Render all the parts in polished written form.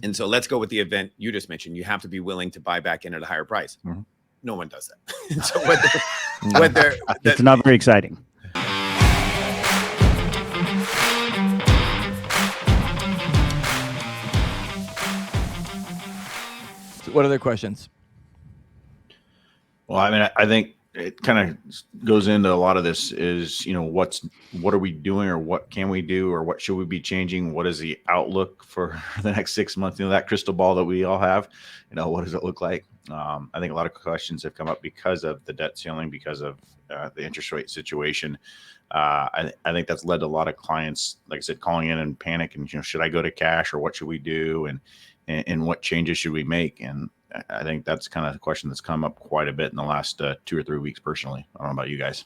And so let's go with the event you just mentioned. You have to be willing to buy back in at a higher price. Mhm. No one does that. So it's not very exciting. So what other questions? Well, I mean, I think it kind of goes into a lot of this is, what are we doing, or what can we do, or what should we be changing? What is the outlook for the next 6 months? That crystal ball that we all have, what does it look like? I think a lot of questions have come up because of the debt ceiling, because of the interest rate situation. I think that's led to a lot of clients, like I said, calling in and panic and, should I go to cash, or what should we do? And what changes should we make? And I think that's kind of the question that's come up quite a bit in the last 2 or 3 weeks personally. I don't know about you guys.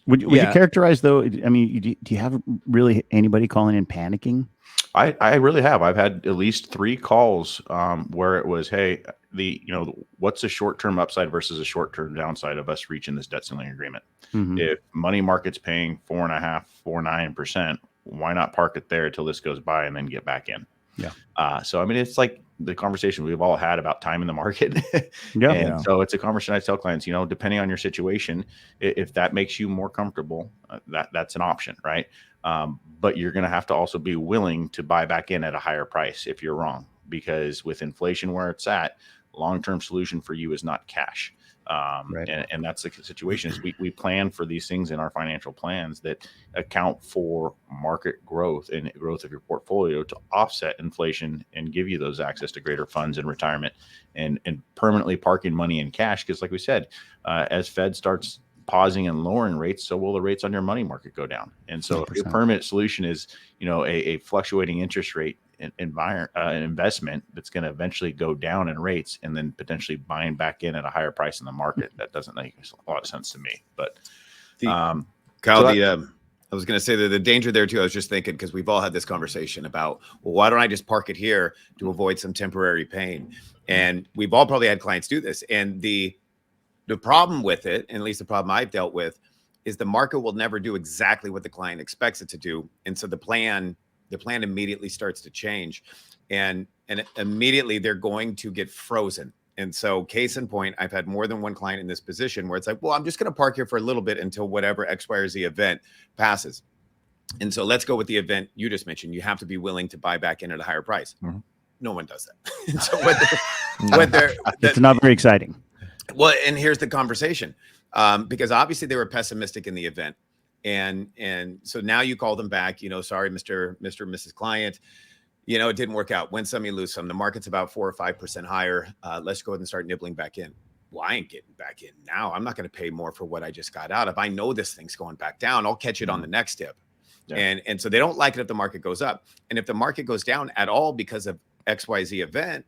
Would you characterize, though, I mean, do you have really anybody calling in panicking? I really have. I've had at least 3 calls where it was, hey, what's the short-term upside versus a short-term downside of us reaching this debt ceiling agreement? Mm-hmm. If money market's paying 4.5%, 4.9%, why not park it there till this goes by and then get back in? Yeah. So, I mean, it's like the conversation we've all had about time in the market. So it's a conversation I tell clients, depending on your situation, if that makes you more comfortable, that's an option, right? But you're going to have to also be willing to buy back in at a higher price if you're wrong, because with inflation where it's at, long-term solution for you is not cash. Right. And that's the situation is we plan for these things in our financial plans that account for market growth and growth of your portfolio to offset inflation and give you those access to greater funds in retirement and permanently parking money in cash. Because like we said, as Fed starts pausing and lowering rates, so will the rates on your money market go down. And so 100%. If your permanent solution is, a fluctuating interest rate environment, an investment that's going to eventually go down in rates and then potentially buying back in at a higher price in the market, that doesn't make a lot of sense to me. But Kyle, I was going to say that the danger there too, I was just thinking, because we've all had this conversation about, well, why don't I just park it here to avoid some temporary pain? And we've all probably had clients do this. And the problem with it, and at least the problem I've dealt with, is the market will never do exactly what the client expects it to do. And so the plan immediately starts to change, and immediately they're going to get frozen. And so case in point, I've had more than one client in this position where it's like, well, I'm just going to park here for a little bit until whatever X, Y, or Z event passes. And so let's go with the event you just mentioned. You have to be willing to buy back in at a higher price. Mm-hmm. No one does that. So it's not very exciting. Well, and here's the conversation, because obviously they were pessimistic in the event. And so now you call them back, sorry, Mr. and Mrs. Client, it didn't work out. Win some, you lose some. The market's about 4 or 5% higher. Let's go ahead and start nibbling back in. Well, I ain't getting back in now. I'm not going to pay more for what I just got out. If I know this thing's going back down, I'll catch it on the next dip. Yeah. And so they don't like it if the market goes up. And if the market goes down at all because of XYZ event,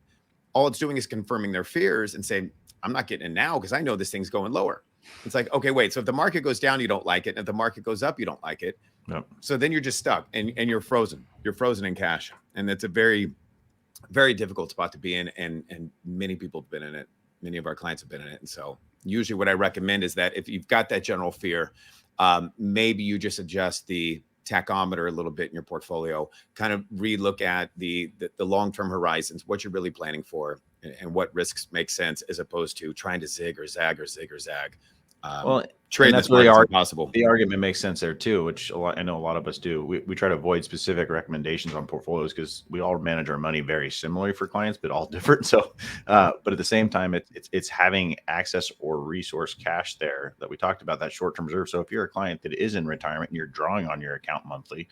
all it's doing is confirming their fears and saying, I'm not getting in now because I know this thing's going lower. It's like, okay, wait. So if the market goes down, you don't like it. And if the market goes up, you don't like it. Yep. So then you're just stuck and you're frozen. You're frozen in cash. And it's a very, very difficult spot to be in. And many people have been in it. Many of our clients have been in it. And so usually what I recommend is that if you've got that general fear, maybe you just adjust the tachometer a little bit in your portfolio, kind of relook at the long-term horizons, what you're really planning for, and what risks make sense, as opposed to trying to zig or zag. Well, trade that's really impossible. The argument makes sense there too, which I know a lot of us do. We try to avoid specific recommendations on portfolios because we all manage our money very similarly for clients, but all different. So, but at the same time, it's having access or resource cash there that we talked about, that short-term reserve. So if you're a client that is in retirement and you're drawing on your account monthly,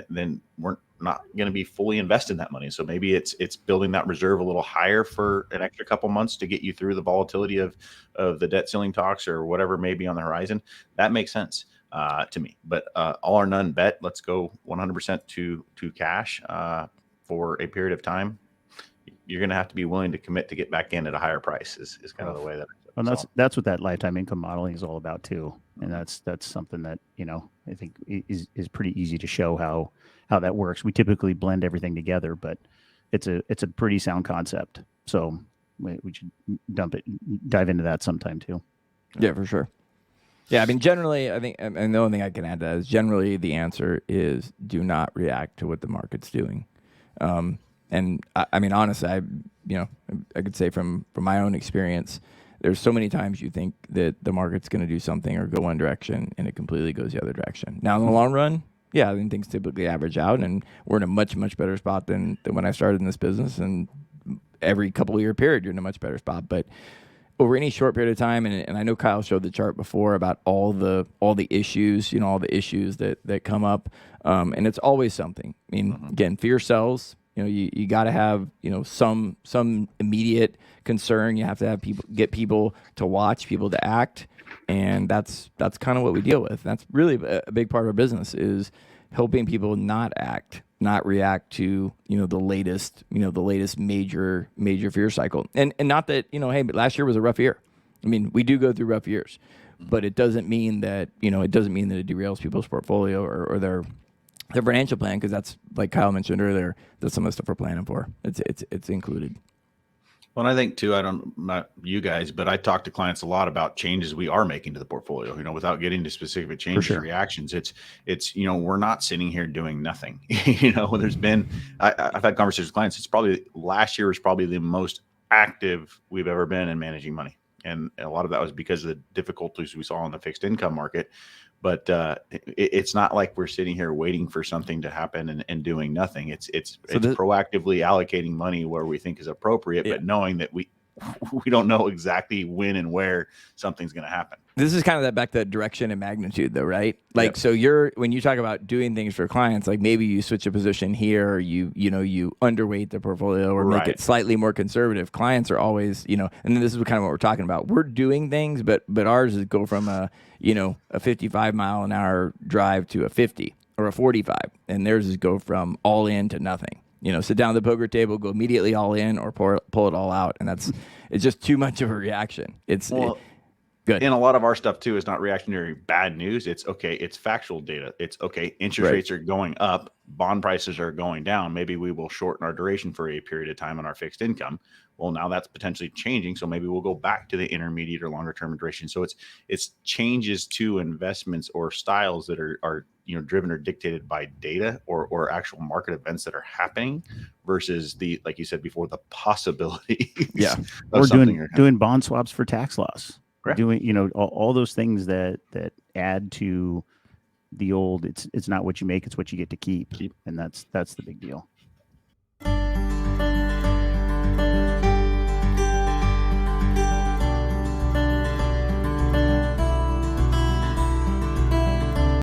then we're not going to be fully invested in that money. So maybe it's building that reserve a little higher for an extra couple months to get you through the volatility of the debt ceiling talks or whatever may be on the horizon. That makes sense to me. But all or none bet, let's go 100% to cash for a period of time. You're going to have to be willing to commit to get back in at a higher price is kind of the way that. And that's what that lifetime income modeling is all about too. And that's something that, I think is pretty easy to show how that works. We typically blend everything together, but it's a pretty sound concept. So we should dive into that sometime too. Yeah, for sure. Yeah, I mean, generally, I think, and the only thing I can add to that is generally the answer is do not react to what the market's doing. And I mean, honestly, I could say from my own experience, there's so many times you think that the market's going to do something or go one direction, and it completely goes the other direction. Now, in the long run, yeah, I think things typically average out, and we're in a much, much better spot than when I started in this business. And every couple of year period, you're in a much better spot. But over any short period of time, and I know Kyle showed the chart before about all the issues, all the issues that come up, and it's always something. I mean, again, fear sells. You got to have some immediate concern. You have to have get people to watch, people to act, and that's kind of what we deal with. That's really a big part of our business, is helping people not act, not react to the latest major fear cycle. And not that hey, but last year was a rough year. I mean, we do go through rough years, but it doesn't mean that it derails people's portfolio or their financial plan, because that's, like Kyle mentioned earlier, that's some of the stuff we're planning for. It's included. Well, and I think too, not you guys, but I talk to clients a lot about changes we are making to the portfolio, without getting to specific changes, reactions. It's, we're not sitting here doing nothing. There's been, I've had conversations with clients. It's probably, last year was probably the most active we've ever been in managing money. And a lot of that was because of the difficulties we saw in the fixed income market. But it's not like we're sitting here waiting for something to happen and doing nothing. It's proactively allocating money where we think is appropriate, but knowing that we don't know exactly when and where something's going to happen. This is kind of that back to direction and magnitude, though, right? Like, so when you talk about doing things for clients, like maybe you switch a position here, or you underweight the portportfolio or make it slightly more conservative. Clients are always, and then this is kind of what we're talking about. We're doing things, but ours is go from a 55 mile an hour drive to a 50 or a 45, and theirs is go from all in to nothing. Sit down at the poker table, go immediately all in, or pull it all out, and it's just too much of a reaction. Good. And a lot of our stuff too is not reactionary bad news. It's okay. It's factual data. It's okay. Interest rates are going up. Bond prices are going down. Maybe we will shorten our duration for a period of time on our fixed income. Well, now that's potentially changing. So maybe we'll go back to the intermediate or longer term duration. So it's changes to investments or styles that are driven or dictated by data or actual market events that are happening versus the, like you said before, the possibility. Or doing bond swaps for tax loss. Doing all those things that add to the old it's not what you make, it's what you get to keep. And that's the big deal.